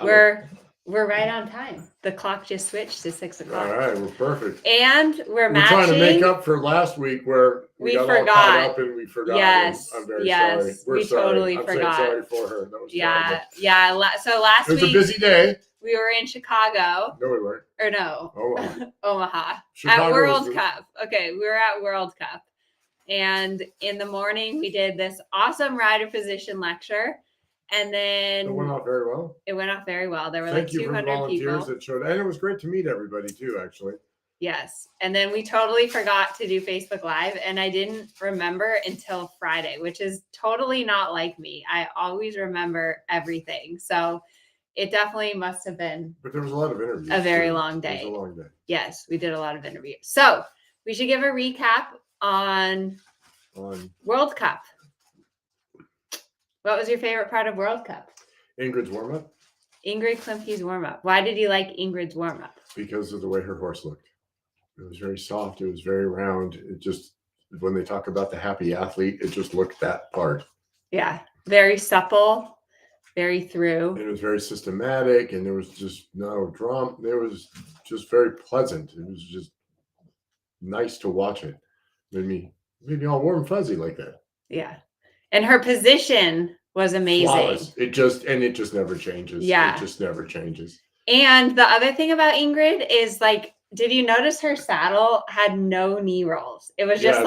We're right on time. The clock just switched to 6 All o'clock. right, we're perfect. And we're trying to make matching. up for last week where we got all caught forgot. up and we forgot. Yes. And I'm very sorry. Yes. We're We sorry. totally I'm forgot. saying sorry for her. That was terrible. Yeah. So last It was week a busy day. we were in Chicago. No, we weren't. Or no. Omaha. Omaha. Chicago At was World the- Cup. Okay, we were at World Cup. And in the morning, we did this awesome rider position lecture. And then It went off very well. It went off very well. There were Thank like you for the 200 volunteers people. that showed, and it was great to meet everybody too, actually. Yes. And then we totally forgot to do Facebook Live, and I didn't remember until Friday, which is totally not like me. I always remember everything. So it definitely must have been. But there was a lot of interviews. A very long day. It was a long day. Yes, we did a lot of interviews. So we should give a recap on World Cup. What was your favorite part of World Cup? Ingrid's warm-up. Ingrid Klimke's warm-up. Why did you like Ingrid's warm-up? Because of the way her horse looked. It was very soft. It was very round. It just, when they talk about the happy athlete, it just looked that part. Yeah. Very supple, very through. And it was very systematic, and there was just no drama. It was just very pleasant. It was just nice to watch it. Made me all warm and fuzzy like that. Yeah. And her position was amazing. Flawless. It just never changes. Yeah. It just never changes. And the other thing about Ingrid is, like, did you notice her saddle had no knee rolls? It was just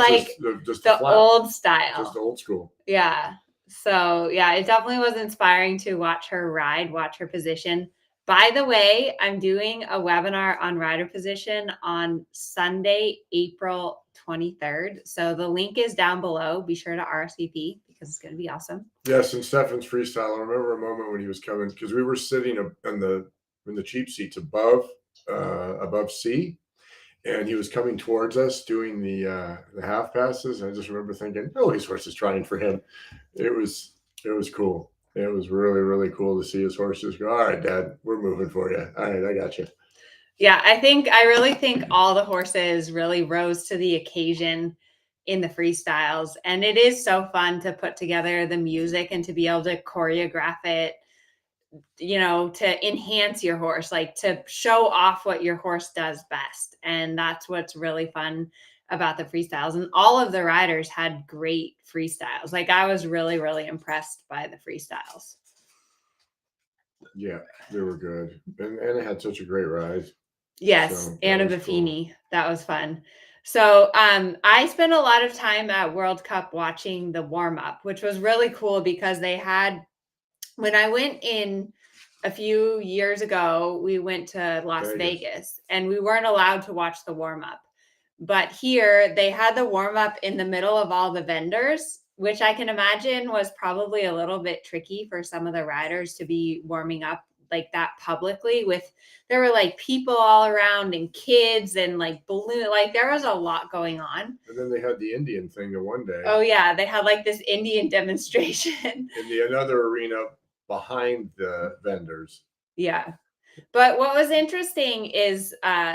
just the old style. Just old school. Yeah. So yeah, it definitely was inspiring to watch her ride, watch her position. By the way, I'm doing a webinar on rider position on Sunday, April 23rd. So the link is down below. Be sure to RSVP because it's going to be awesome. Yes, and Stefan's freestyle. I remember a moment when he was coming, because we were sitting in the cheap seats above C, and he was coming towards us doing the half passes. I just remember thinking, oh, his horse is trying for him. It was cool. It was really, really cool to see his horse just go, all right, Dad, we're moving for you. All right, I got you. Yeah, I really think all the horses really rose to the occasion in the freestyles. And it is so fun to put together the music and to be able to choreograph it, you know, to enhance your horse, like to show off what your horse does best. And that's what's really fun about the freestyles. And all of the riders had great freestyles. Like, I was really, really impressed by the freestyles. Yeah, they were good. And Anna had such a great ride. Yes, so Anna Buffini. Cool. That was fun. So I spent a lot of time at World Cup watching the warm-up, which was really cool because they had, when I went in a few years ago, we went to Las Vegas and we weren't allowed to watch the warm-up. But here they had the warm-up in the middle of all the vendors, which I can imagine was probably a little bit tricky for some of the riders to be warming up like that publicly. There were like people all around and kids and like balloon, like there was a lot going on. And then they had the Indian thing the one day. Oh yeah, they had like this Indian demonstration in another arena behind the vendors. Yeah. But what was interesting is,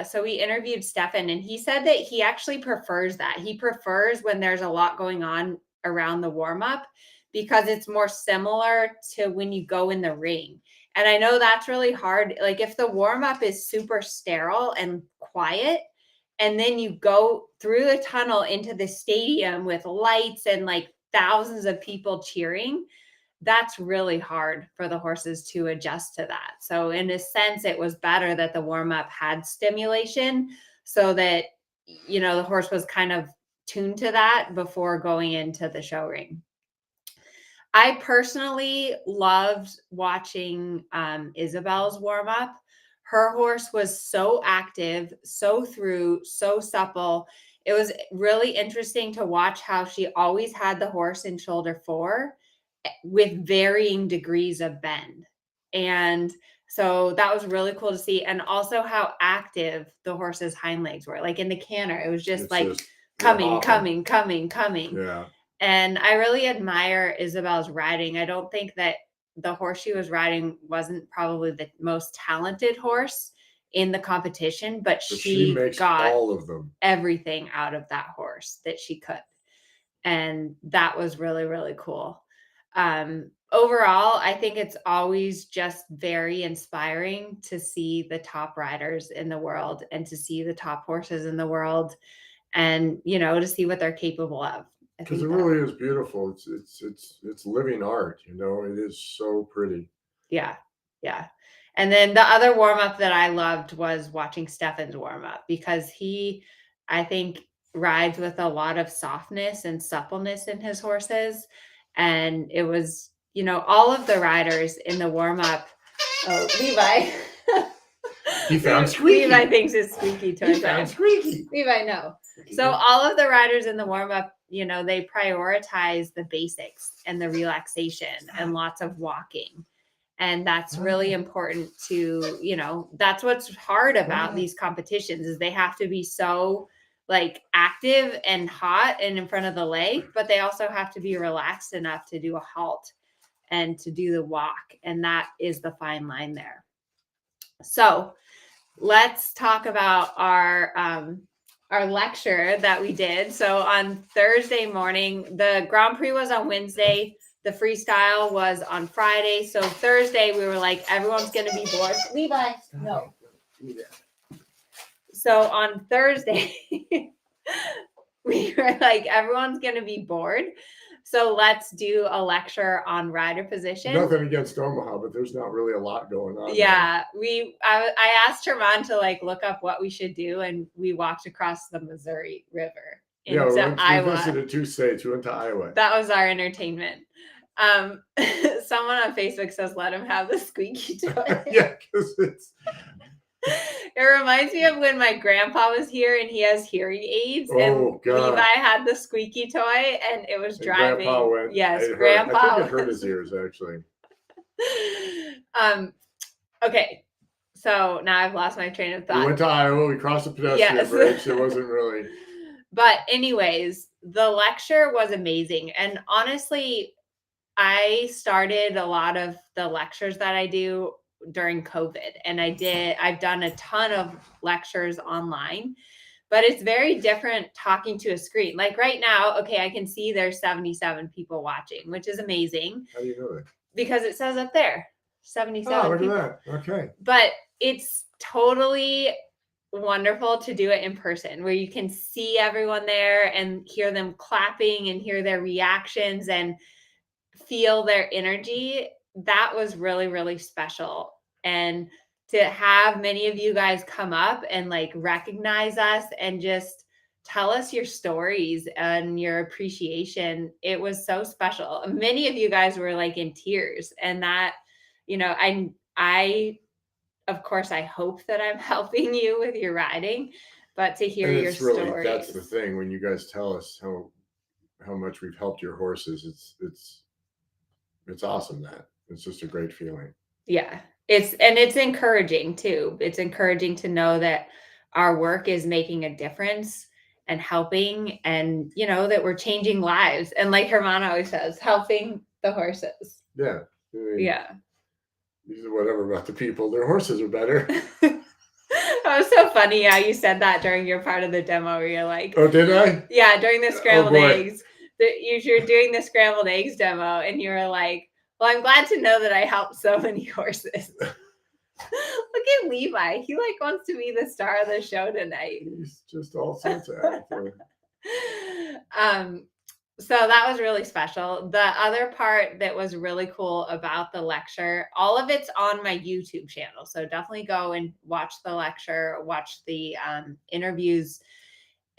so we interviewed Stefan and he said that he actually prefers that. He prefers when there's a lot going on around the warm-up because it's more similar to when you go in the ring. And I know that's really hard. Like if the warm-up is super sterile and quiet, and then you go through the tunnel into the stadium with lights and like thousands of people cheering, that's really hard for the horses to adjust to that. So in a sense, it was better that the warm-up had stimulation so that, you know, the horse was kind of tuned to that before going into the show ring. I personally loved watching Isabel's warm-up. Her horse was so active, so through, so supple. It was really interesting to watch how she always had the horse in shoulder 4 with varying degrees of bend. And so that was really cool to see. And also how active the horse's hind legs were. Like in the canter, it was just coming. Yeah. And I really admire Isabel's riding. I don't think that the horse she was riding wasn't probably the most talented horse in the competition, but she makes got all of them, everything out of that horse that she could. And that was really, really cool. Overall, I think it's always just very inspiring to see the top riders in the world and to see the top horses in the world and, to see what they're capable of. I Because it think that, really is beautiful. It's living art. It is so pretty. yeah, yeah. And then the other warm up that I loved was watching Stefan's warm up because I think, rides with a lot of softness and suppleness in his horses. And it was, all of the riders in the warm up. Oh, Levi. He found Squeaky. Levi thinks it's Squeaky toy He found time. Squeaky. Levi, no. So all of the riders in the warm up, they prioritize the basics and the relaxation and lots of walking. And that's really important to, that's what's hard about these competitions is they have to be so like active and hot and in front of the lake, but they also have to be relaxed enough to do a halt and to do the walk. And that is the fine line there. So let's talk about our lecture that we did. So on Thursday morning, the Grand Prix was on Wednesday. The freestyle was on Friday. So Thursday, we were like, everyone's going to be bored. Levi, no. So on Thursday, we were like, everyone's going to be bored. So let's do a lecture on rider position. Nothing against Omaha, but there's not really a lot going on. Yeah, I asked Tarjan to like look up what we should do, and we walked across the Missouri River into Iowa. We visited 2 states. We went to Iowa. That was our entertainment. Someone on Facebook says, "Let him have the squeaky toy." Yeah, because it reminds me of when my grandpa was here and he has hearing aids, and God. Levi had the squeaky toy, and it was driving. Grandpa went. Yes, Grandpa. I think it hurt his ears actually. Okay. So now I've lost my train of thought. We went to Iowa. We crossed the pedestrian bridge. It wasn't really. But anyways, the lecture was amazing. And honestly, I started a lot of the lectures that I do during COVID. And I've done a ton of lectures online. But it's very different talking to a screen. Like right now, okay, I can see there's 77 people watching, which is amazing. How do you know that? Because it says up there, 77 Oh, look people. at that. Okay. But it's totally wonderful to do it in person where you can see everyone there and hear them clapping and hear their reactions and feel their energy. That was really, really special. And to have many of you guys come up and like recognize us and just tell us your stories and your appreciation, it was so special. Many of you guys were like in tears, and that, I of course, I hope that I'm helping you with your riding, but to hear your stories. That's the thing. When you guys tell us how much we've helped your horses, it's awesome. That it's just a great feeling. Yeah, it's encouraging too. It's encouraging to know that our work is making a difference and helping, and that we're changing lives. And like Herman always says, helping the horses. Yeah. Yeah. These are whatever about the people. Their horses are better. That was so funny how you said that during your part of the demo where you're like, oh, did I? Yeah, during the scrambled eggs. You're doing the scrambled eggs demo, and you were like, well, I'm glad to know that I helped so many horses. Look at Levi. He like wants to be the star of the show tonight. He's just all sorts of active. So that was really special. The other part that was really cool about the lecture, all of it's on my YouTube channel. So definitely go and watch the lecture, watch the interviews,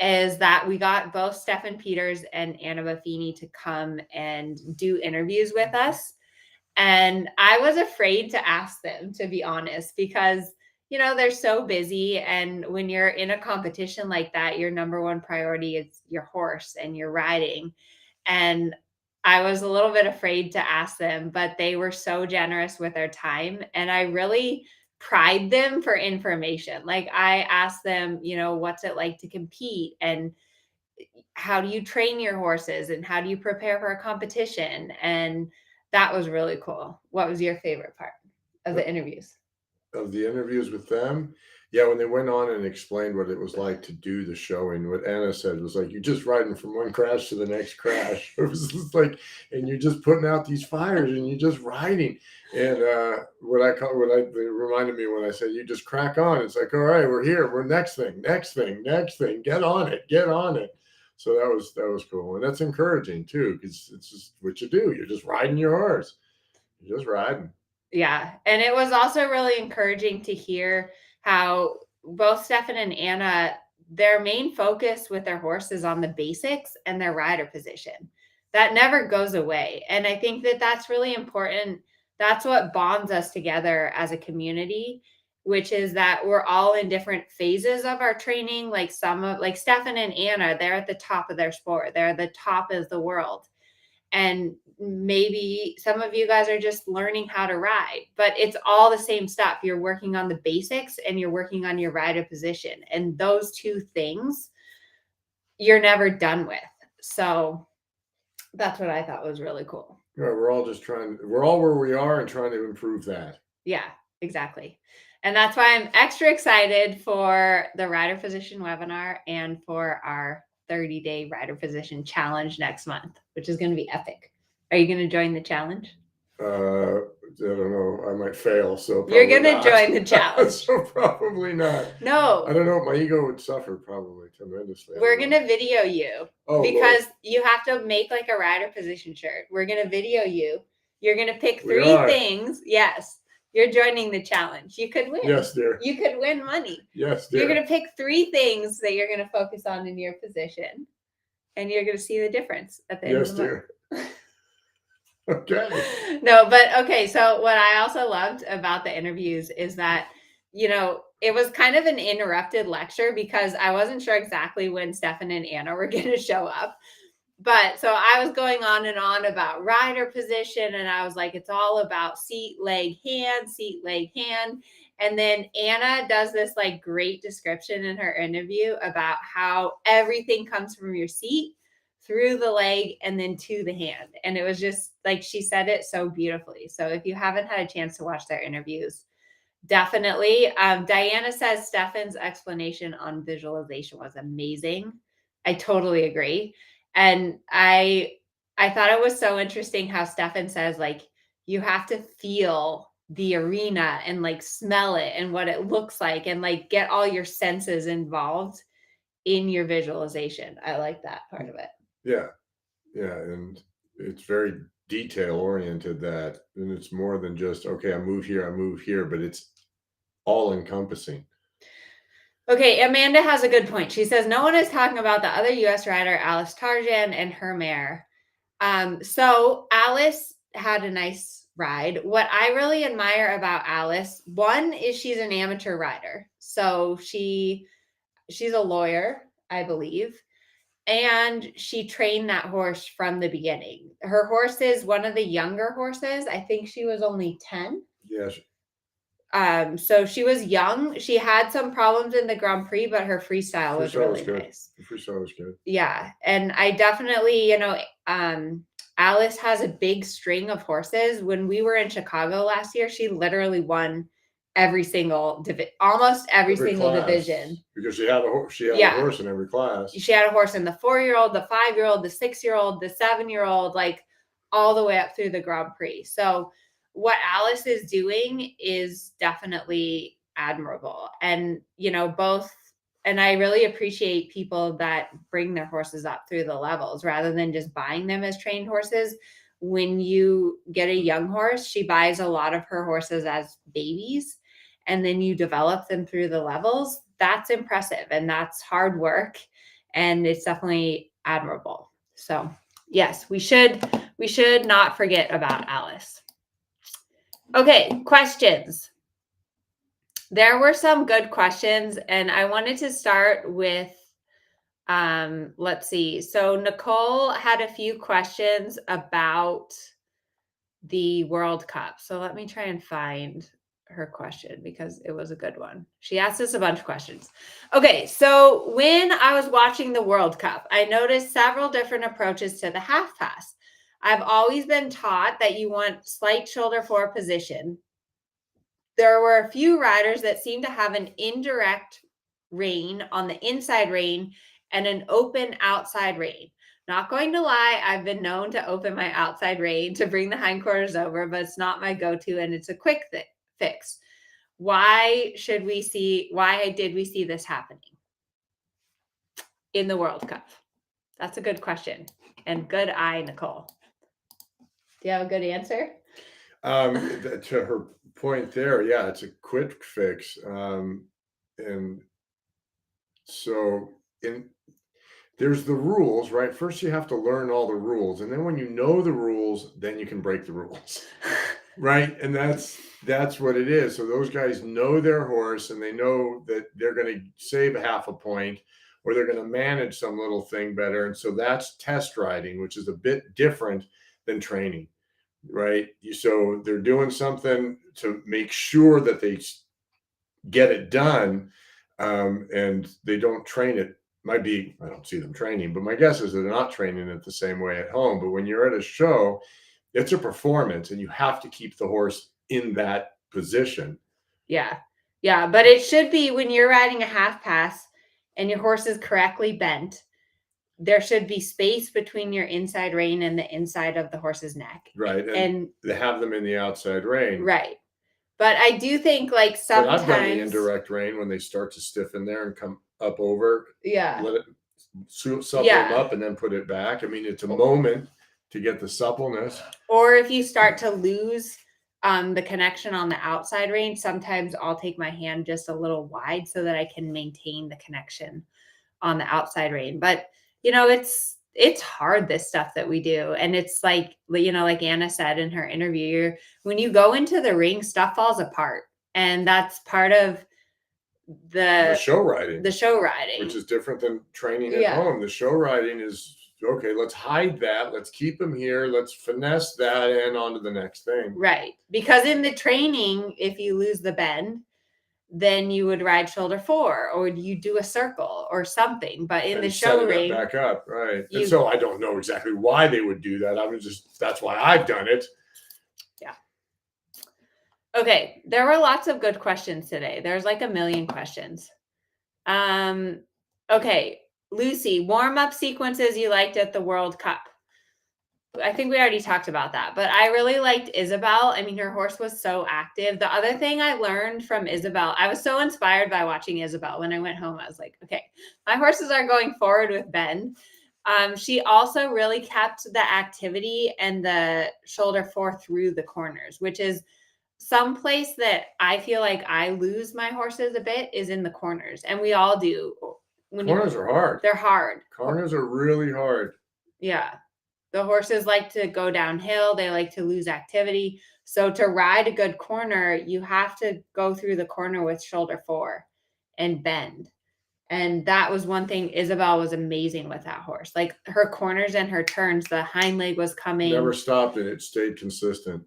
is that we got both Stefan Peters and Anna Buffini to come and do interviews with us. And I was afraid to ask them, to be honest, because they're so busy. And when you're in a competition like that, your number one priority is your horse and your riding. And I was a little bit afraid to ask them, but they were so generous with their time. And I really pried them for information. Like I asked them, what's it like to compete? And how do you train your horses? And how do you prepare for a competition? And that was really cool. What was your favorite part of the interviews? of the interviews with them, yeah, when they went on and explained what it was like to do the showing, what Anna said was like, "You're just riding from one crash to the next crash." It was just like, and you're just putting out these fires, and you're just riding. And it reminded me when I said, "You just crack on." It's like, "All right, we're here. We're next thing, next thing, next thing. Get on it, get on it." So that was cool, and that's encouraging too, because it's just what you do. You're just riding your horse. You're just riding. Yeah. And it was also really encouraging to hear how both Stefan and Anna, their main focus with their horse is on the basics and their rider position. That never goes away. And I think that that's really important. That's what bonds us together as a community, which is that we're all in different phases of our training. Like Stefan and Anna, they're at the top of their sport. They're at the top of the world. And maybe some of you guys are just learning how to ride, but it's all the same stuff. You're working on the basics and you're working on your rider position. And those two things you're never done with. So that's what I thought was really cool. Yeah, we're all where we are and trying to improve that. Yeah, exactly. And that's why I'm extra excited for the rider position webinar and for our 30-day rider position challenge next month, which is going to be epic. Are you going to join the challenge? I don't know. I might fail, so You're probably going to not. join the challenge. So probably not. I No, don't know. My ego would suffer probably tremendously. we're going to video you Oh, because Lord. you have to make like a rider position shirt. We're going to video you. You're going to pick We 3 are. things. Yes, you're joining the challenge. You could win. Yes, dear. You could win money. Yes, dear. You're going to pick 3 things that you're going to focus on in your position, and you're going to see the difference at the end Yes, of the month. dear. Okay. No, but okay. So what I also loved about the interviews is that, it was kind of an interrupted lecture because I wasn't sure exactly when Stefan and Anna were going to show up. But so I was going on and on about rider position, and I was like, it's all about seat, leg, hand, seat, leg, hand. And then Anna does this like great description in her interview about how everything comes from your seat through the leg and then to the hand. And it was just like she said it so beautifully. So if you haven't had a chance to watch their interviews, definitely. Diana says Stefan's explanation on visualization was amazing. I totally agree. And I thought it was so interesting how Stefan says like you have to feel the arena and like smell it and what it looks like and like get all your senses involved in your visualization. I like that part of it. Yeah. Yeah. And it's very detail oriented and it's more than just, okay, I move here, but it's all encompassing. Okay, Amanda has a good point. She says no one is talking about the other U.S. rider, Alice Tarjan, and her mare. So Alice had a nice ride. What I really admire about Alice, one is she's an amateur rider. So she's a lawyer, I believe. And she trained that horse from the beginning. Her horse is one of the younger horses. I think she was only 10. Yes. So she was young. She had some problems in the Grand Prix, but her freestyle was really nice. The freestyle was good. Yeah. And I definitely, Alice has a big string of horses. When we were in Chicago last year, she literally won almost every single class, division. because she had a horse in every class. She had a horse in the 4-year-old, the 5-year-old, the 6-year-old, the 7-year-old, like all the way up through the Grand Prix. So what Alice is doing is definitely admirable. And, and I really appreciate people that bring their horses up through the levels rather than just buying them as trained horses. When you get a young horse, she buys a lot of her horses as babies, and then you develop them through the levels. That's impressive and that's hard work. And it's definitely admirable. So yes, we should not forget about Alice. Okay, questions. There were some good questions, and I wanted to start with, let's see. So Nicole had a few questions about the World Cup. So let me try and find her question because it was a good one. She asked us a bunch of questions. Okay, so when I was watching the World Cup, I noticed several different approaches to the half pass. I've always been taught that you want slight shoulder forward position. there were a few riders that seemed to have an indirect rein on the inside rein and an open outside rein. Not going to lie, I've been known to open my outside rein to bring the hindquarters over, but it's not my go-to, and it's a quick fix. Why did we see this happening in the World Cup? That's a good question. And good eye, Nicole. Do you have a good answer? To her point there, yeah, it's a quick fix. And so there's the rules, right? First, you have to learn all the rules. And then when you know the rules, then you can break the rules. Right. And that's what it is. So those guys know their horse and they know that they're going to save half a point or they're going to manage some little thing better. And so that's test riding, which is a bit different than training, right? So they're doing something to make sure that they get it done, and they don't train it. Might be, I don't see them training, but my guess is they're not training it the same way at home. But when you're at a show, it's a performance and you have to keep the horse in that position. Yeah. Yeah. But it should be when you're riding a half pass and your horse is correctly bent, there should be space between your inside rein and the inside of the horse's neck. Right. And they have them in the outside rein. Right. But I do think like sometimes. But I've done the indirect rein when they start to stiffen there and come up over. Yeah. Let it supple them up and then put it back. I mean, it's a moment to get the suppleness. Or if you start to lose the connection on the outside rein, sometimes I'll take my hand just a little wide so that I can maintain the connection on the outside rein. But it's hard, this stuff that we do. And it's like, like Anna said in her interview, when you go into the ring, stuff falls apart. And that's part of the show riding, which is different than training at home. The show riding is, okay, let's hide that. Let's keep them here. Let's finesse that and on to the next thing. Right. Because in the training, if you lose the bend, then you would ride shoulder 4 or you do a circle or something. But in the show ring, back up, right? And so I don't know exactly why they would do that. That's why I've done it. Yeah. Okay. There were lots of good questions today. There's like a million questions. Okay. Lucy, warm-up sequences you liked at the World Cup. I think we already talked about that, but I really liked Isabel. I mean, her horse was so active. The other thing I learned from Isabel, I was so inspired by watching Isabel. When I went home, I was like, okay, my horses are going forward with Ben. She also really kept the activity and the shoulder 4 through the corners, which is some place that I feel like I lose my horses a bit is in the corners. And we all do. Corners are hard. They're hard. Corners are really hard. Yeah. The horses like to go downhill. They like to lose activity. So to ride a good corner, you have to go through the corner with shoulder 4 and bend. And that was one thing. Isabel was amazing with that horse. Like her corners and her turns, the hind leg was coming. Never stopped and it stayed consistent.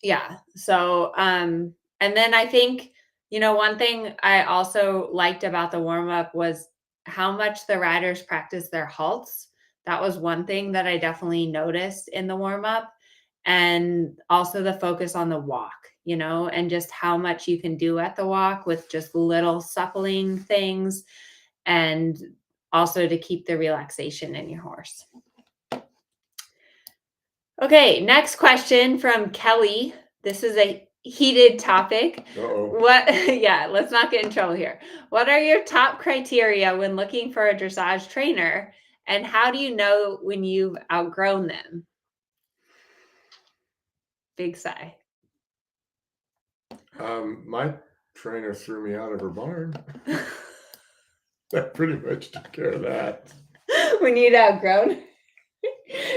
Yeah. So, and then I think, one thing I also liked about the warm-up was how much the riders practice their halts. That was one thing that I definitely noticed in the warm-up. And also the focus on the walk, and just how much you can do at the walk with just little suppling things, and also to keep the relaxation in your horse. Okay, next question from Kelly. This is a heated topic. Uh-oh. Let's not get in trouble here. What are your top criteria when looking for a dressage trainer? And how do you know when you've outgrown them? Big sigh. My trainer threw me out of her barn. That pretty much took care of that. When you'd outgrown?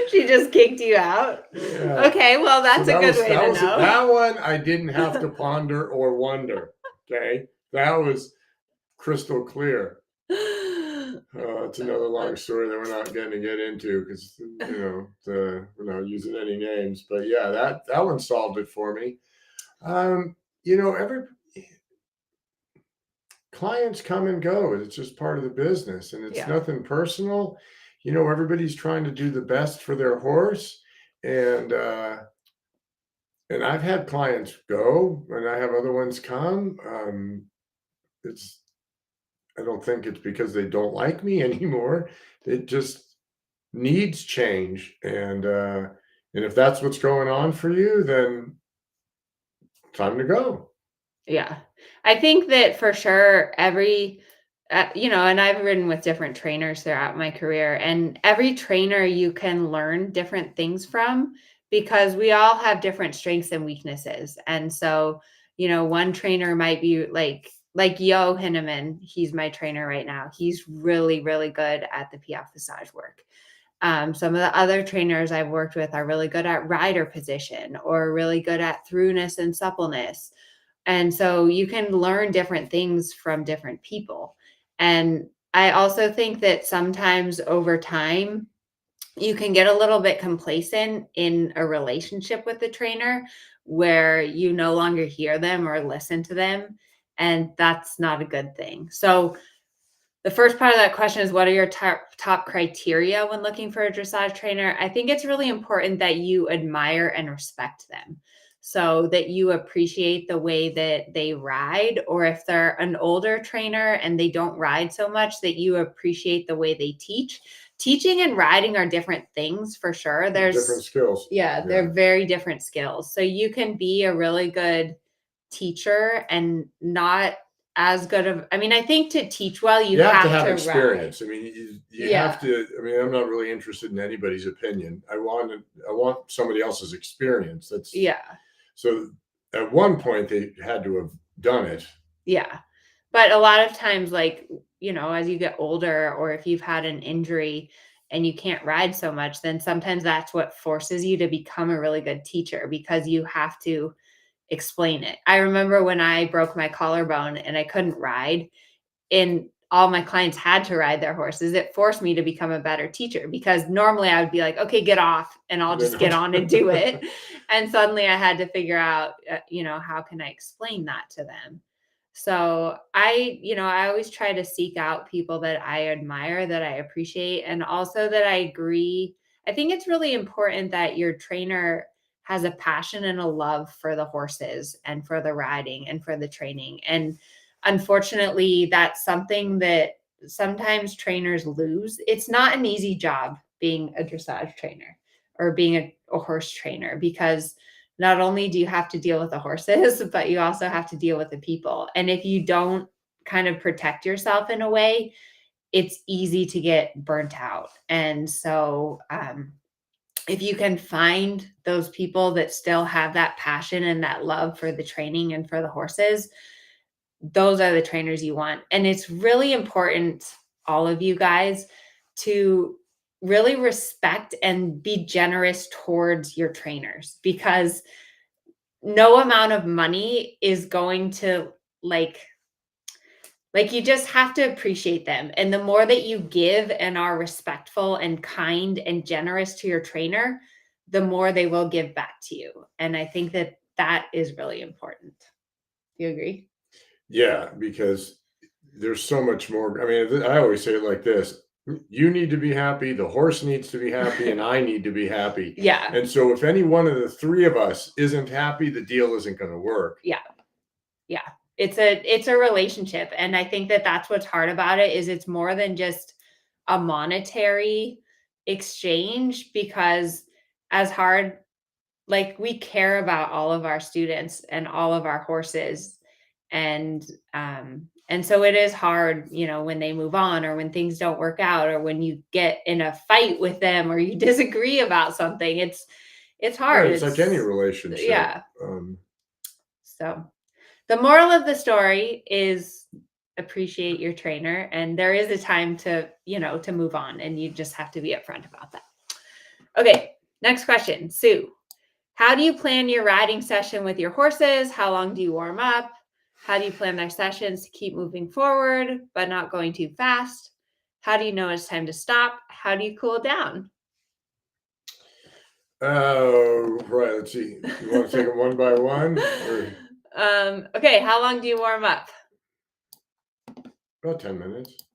She just kicked you out? Yeah. Okay, well, that's a good way to know. That one I didn't have to ponder or wonder. Okay? That was crystal clear. It's another long story that we're not going to get into because we're not using any names. But yeah, that one solved it for me. Every clients come and go. It's just part of the business, and it's nothing personal. Everybody's trying to do the best for their horse, and And I've had clients go, and I have other ones come. It's I don't think it's because they don't like me anymore. It just needs change, and if that's what's going on for you, then time to go. Yeah. I think that for sure and I've ridden with different trainers throughout my career, and every trainer you can learn different things from because we all have different strengths and weaknesses. And so, one trainer might be like Yo Hinneman, he's my trainer right now. He's really, really good at the piaffe massage work. Some of the other trainers I've worked with are really good at rider position or really good at throughness and suppleness. And so you can learn different things from different people. And I also think that sometimes over time, you can get a little bit complacent in a relationship with the trainer where you no longer hear them or listen to them. And that's not a good thing. So, the first part of that question is, what are your top criteria when looking for a dressage trainer? I think it's really important that you admire and respect them, so that you appreciate the way that they ride, or if they're an older trainer and they don't ride so much, that you appreciate the way they teach. Teaching and riding are different things for sure. Different skills. Yeah, Yeah. they're very different skills. So you can be a really good teacher and not as good of, I mean, I think to teach well, you have to have have to ride. experience. I mean, you have Yeah. to. I mean, I'm not really interested in anybody's opinion. I want somebody else's experience. That's Yeah. so. At one point, they had to have done it. Yeah. But a lot of times, like, as you get older, or if you've had an injury and you can't ride so much, then sometimes that's what forces you to become a really good teacher because you have to explain it. I remember when I broke my collarbone and I couldn't ride, and all my clients had to ride their horses, it forced me to become a better teacher because normally I would be like, okay, get off, and I'll just get on and do it. And suddenly I had to figure out, how can I explain that to them? So I always try to seek out people that I admire, that I appreciate, and also that I agree. I think it's really important that your trainer has a passion and a love for the horses and for the riding and for the training. And unfortunately, that's something that sometimes trainers lose. It's not an easy job being a dressage trainer or being a horse trainer, because not only do you have to deal with the horses, but you also have to deal with the people. And if you don't kind of protect yourself in a way, it's easy to get burnt out. And so, if you can find those people that still have that passion and that love for the training and for the horses, those are the trainers you want. And it's really important, all of you guys, to really respect and be generous towards your trainers, because no amount of money is going to, like you just have to appreciate them. And the more that you give and are respectful and kind and generous to your trainer, the more they will give back to you. And I think that that is really important. Do you agree? Yeah, because there's so much more. I mean, I always say it like this: you need to be happy, the horse needs to be happy, and I need to be happy. Yeah. And so, if any one of the three of us isn't happy, the deal isn't going to work. Yeah. Yeah. It's a relationship, and I think that that's what's hard about it, is it's more than just a monetary exchange, because as hard, like, we care about all of our students and all of our horses, and so it is hard, when they move on, or when things don't work out, or when you get in a fight with them, or you disagree about something. It's Yeah, hard. it's like any It's relationship. Yeah. So the moral of the story is, appreciate your trainer, and there is a time to move on, and you just have to be upfront about that. Okay, next question. Sue, how do you plan your riding session with your horses? How long do you warm up? How do you plan their sessions to keep moving forward but not going too fast? How do you know it's time to stop? How do you cool down? Oh, right. Let's see. You want to take them one by one, or Okay, how long do you warm up? about 10 minutes,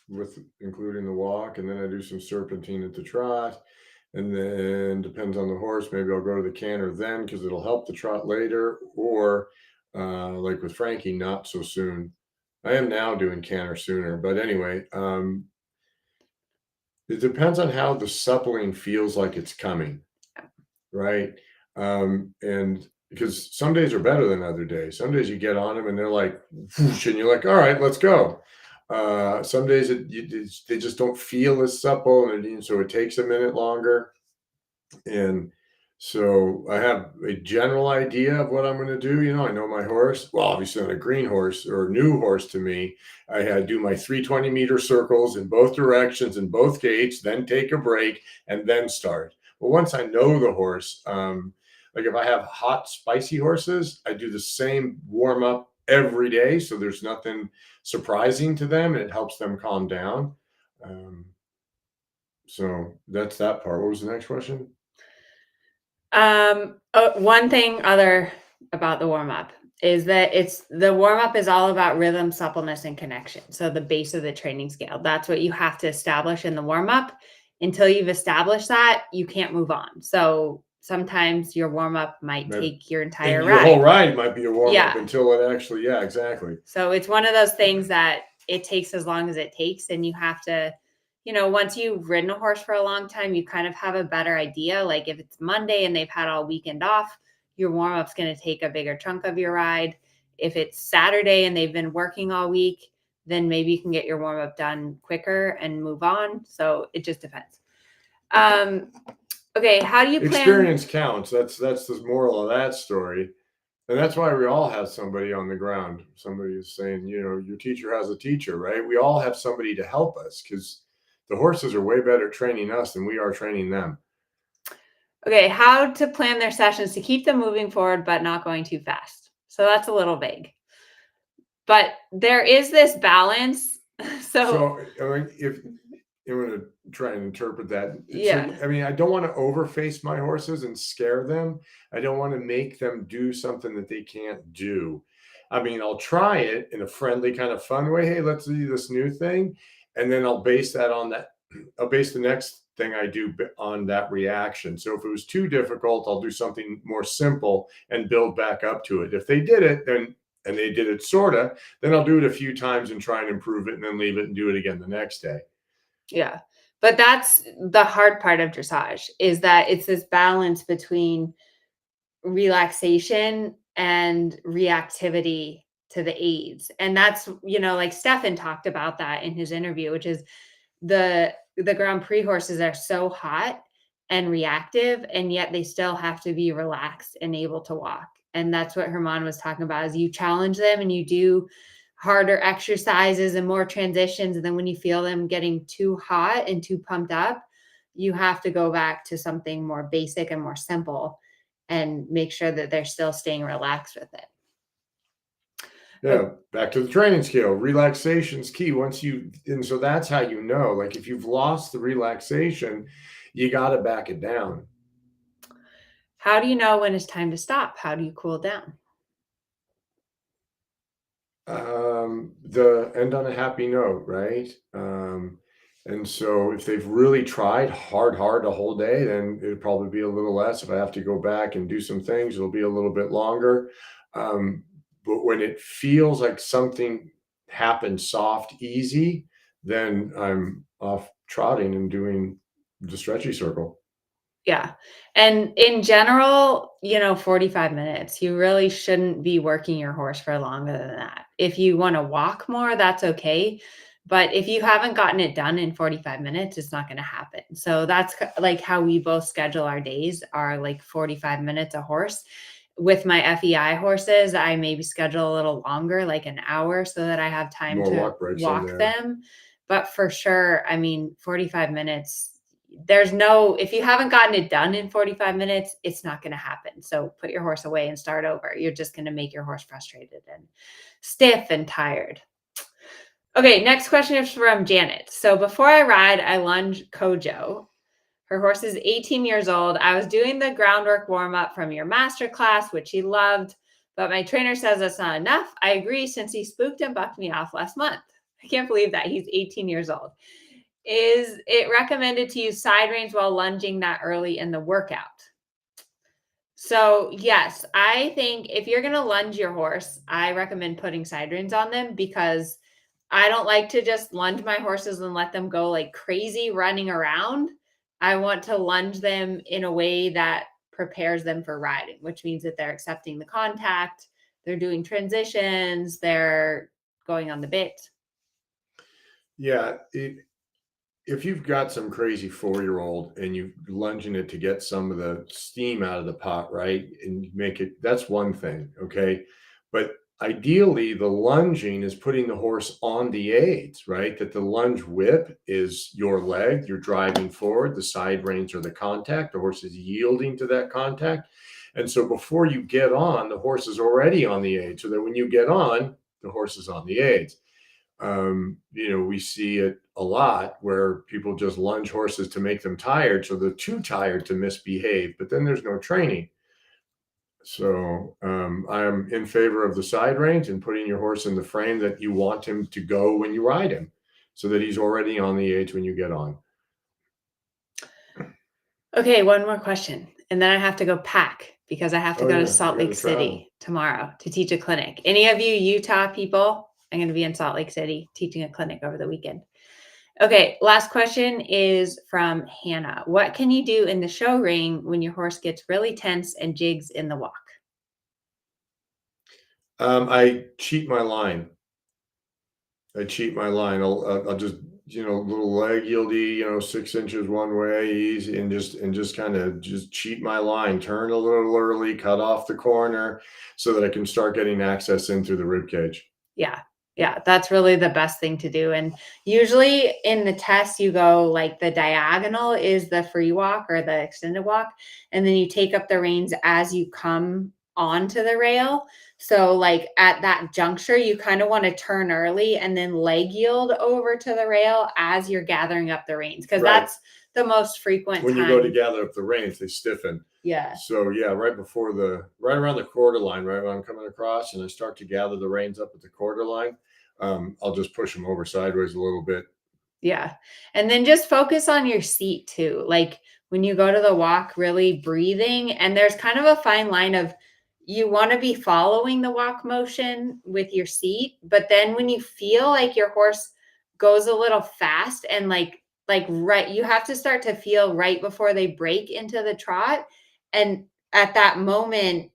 with including the walk, and then I do some serpentine at the trot. And then depends on the horse. Maybe I'll go to the canter then because it'll help the trot later. Or like with Frankie, not so soon. I am now doing canter sooner. But anyway, it depends on how the suppling feels like it's coming, right? And because some days are better than other days. Some days you get on them and they're like, whoosh, and you're like, all right, let's go. Some days they just don't feel as supple, and so it takes a minute longer. And so I have a general idea of what I'm going to do. I know my horse. Well, obviously on a green horse or a new horse to me, I had to do my 320-meter circles in both directions in both gates, then take a break and then start. But once I know the horse, like if I have hot, spicy horses, I do the same warm up every day. So there's nothing surprising to them and it helps them calm down. Um, so that's that part. What was the next question? One thing other about the warm up is that the warm up is all about rhythm, suppleness, and connection. So the base of the training scale, that's what you have to establish in the warm up. Until you've established that, you can't move on. So sometimes your warm up might take your entire and your ride. whole ride might be a warm up Yeah. until it actually, yeah, exactly. So it's one of those things that it takes as long as it takes, and you have to, once you've ridden a horse for a long time, you kind of have a better idea. Like if it's Monday and they've had all weekend off, your warm up's going to take a bigger chunk of your ride. If it's Saturday and they've been working all week, then maybe you can get your warm up done quicker and move on. So it just depends. Okay, how do you plan? Experience counts. That's the moral of that story. And that's why we all have somebody on the ground. Somebody is saying, your teacher has a teacher, right? We all have somebody to help us because the horses are way better at training us than we are training them. Okay, how to plan their sessions to keep them moving forward but not going too fast. So that's a little vague. But there is this balance. So I mean, if I'm going to try and interpret that. Yeah. So, I mean, I don't want to overface my horses and scare them. I don't want to make them do something that they can't do. I mean, I'll try it in a friendly kind of fun way. Hey, let's do this new thing. And then I'll base that on that. I'll base the next thing I do on that reaction. So if it was too difficult, I'll do something more simple and build back up to it. If they did it, and they did it sorta, then I'll do it a few times and try and improve it and then leave it and do it again the next day. Yeah. But that's the hard part of dressage, is that it's this balance between relaxation and reactivity to the aids. And that's, like Stefan talked about that in his interview, which is the Grand Prix horses are so hot and reactive, and yet they still have to be relaxed and able to walk. And that's what Herman was talking about, is you challenge them and you do harder exercises and more transitions. And then when you feel them getting too hot and too pumped up, you have to go back to something more basic and more simple and make sure that they're still staying relaxed with it. Yeah, back to the training scale. Relaxation's key. And so that's how you know, like if you've lost the relaxation, you got to back it down. How do you know when it's time to stop? How do you cool down? The end on a happy note, right? And so if they've really tried hard a whole day, then it'd probably be a little less. If I have to go back and do some things, it'll be a little bit longer. But when it feels like something happened soft, easy, then I'm off trotting and doing the stretchy circle. Yeah. And in general, 45 minutes. You really shouldn't be working your horse for longer than that. If you want to walk more, that's okay. But if you haven't gotten it done in 45 minutes, it's not going to happen. So that's like how we both schedule our days, are like 45 minutes a horse. With my FEI horses, I maybe schedule a little longer, like an hour, so that I have time More to walk breaks in walk there. them. But for sure, 45 minutes, if you haven't gotten it done in 45 minutes, it's not going to happen. So put your horse away and start over. You're just going to make your horse frustrated and stiff and tired. Okay, next question is from Janet. So before I ride, I lunge Kojo. Her horse is 18 years old. I was doing the groundwork warm up from your master class, which he loved, but my trainer says that's not enough. I agree, since he spooked and bucked me off last month. I can't believe that. He's 18 years old. Is it recommended to use side reins while lunging that early in the workout? So, yes, I think if you're going to lunge your horse, I recommend putting side reins on them because I don't like to just lunge my horses and let them go like crazy running around. I want to lunge them in a way that prepares them for riding, which means that they're accepting the contact, they're doing transitions, they're going on the bit. Yeah, if you've got some crazy 4-year-old and you're lunging it to get some of the steam out of the pot, right? And you make it, that's one thing, okay? But ideally, the lunging is putting the horse on the aids, right? That the lunge whip is your leg, you're driving forward, the side reins are the contact, the horse is yielding to that contact. And so before you get on, the horse is already on the aid, so that when you get on, the horse is on the aids. We see it a lot where people just lunge horses to make them tired, so they're too tired to misbehave, but then there's no training. So I'm in favor of the side reins and putting your horse in the frame that you want him to go when you ride him, so that he's already on the aids when you get on. Okay, one more question. And then I have to go pack because I have to go to Salt Lake City tomorrow to teach a clinic. Any of you Utah people, I'm going to be in Salt Lake City teaching a clinic over the weekend. Okay, last question is from Hannah. What can you do in the show ring when your horse gets really tense and jigs in the walk? I cheat my line. I'll just, little leg yieldy, 6 inches one way, easy, and just kind of just cheat my line, turn a little early, cut off the corner so that I can start getting access in through the rib cage. Yeah. Yeah, that's really the best thing to do. And usually in the test, you go like the diagonal is the free walk or the extended walk. And then you take up the reins as you come onto the rail. So, like at that juncture, you kind of want to turn early and then leg yield over to the rail as you're gathering up the reins, because Right. that's the most frequent When time. you go to gather up the reins, they stiffen. Yeah. So yeah, right around the quarter line, right when I'm coming across and I start to gather the reins up at the quarter line, I'll just push them over sideways a little bit. Yeah. And then just focus on your seat too. Like when you go to the walk, really breathing. And there's kind of a fine line of you want to be following the walk motion with your seat. But then when you feel like your horse goes a little fast and right, you have to start to feel right before they break into the trot. And at that moment,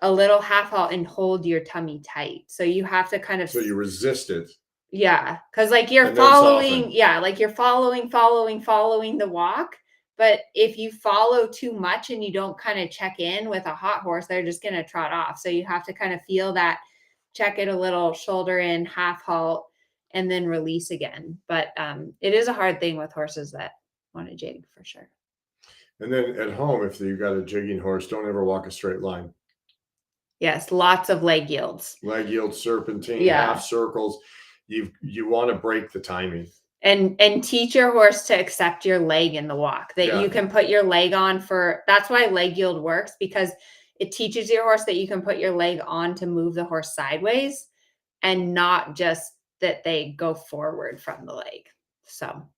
a little half halt and hold your tummy tight. So you have to kind of. So you resist it. Yeah, because like you're following, like you're following the walk. But if you follow too much and you don't kind of check in with a hot horse, they're just going to trot off. So you have to kind of feel that, check it a little, shoulder in, half halt, and then release again. But it is a hard thing with horses that want to jig for sure. And then at home, if you've got a jigging horse, don't ever walk a straight line. Yes, lots of leg yields. Leg yield, serpentine, half circles. You want to break the timing. And teach your horse to accept your leg in the walk, that you can put your leg on that's why leg yield works, because it teaches your horse that you can put your leg on to move the horse sideways and not just that they go forward from the leg. So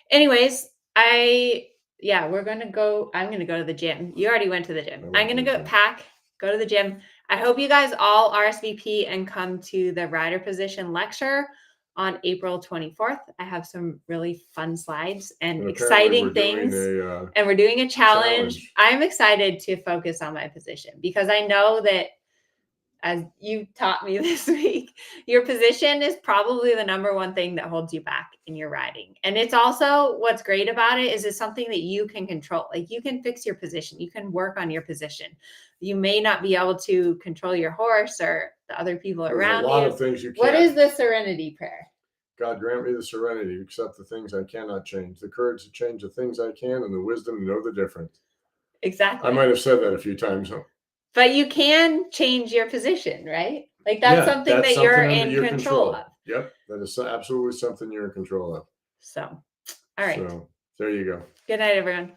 anyways, I'm going to go to the gym. You already went to the gym. I'm going to go to the gym. I hope you guys all RSVP and come to the rider position lecture on April 24th. I have some really fun slides and exciting things. And we're doing a challenge. I'm excited to focus on my position because I know that, as you taught me this week, your position is probably the number one thing that holds you back in your riding. And it's also, what's great about it is it's something that you can control. Like you can fix your position. You can work on your position. You may not be able to control your horse or the other people around you. A lot of things you can. What is the serenity prayer? God grant me the serenity to accept the things I cannot change, the courage to change the things I can, and the wisdom to know the difference. Exactly. I might have said that a few times. Huh? But you can change your position, right? Like that's something that you're in control of. Yep. That is absolutely something you're in control of. So, all right. So there you go. Good night, everyone.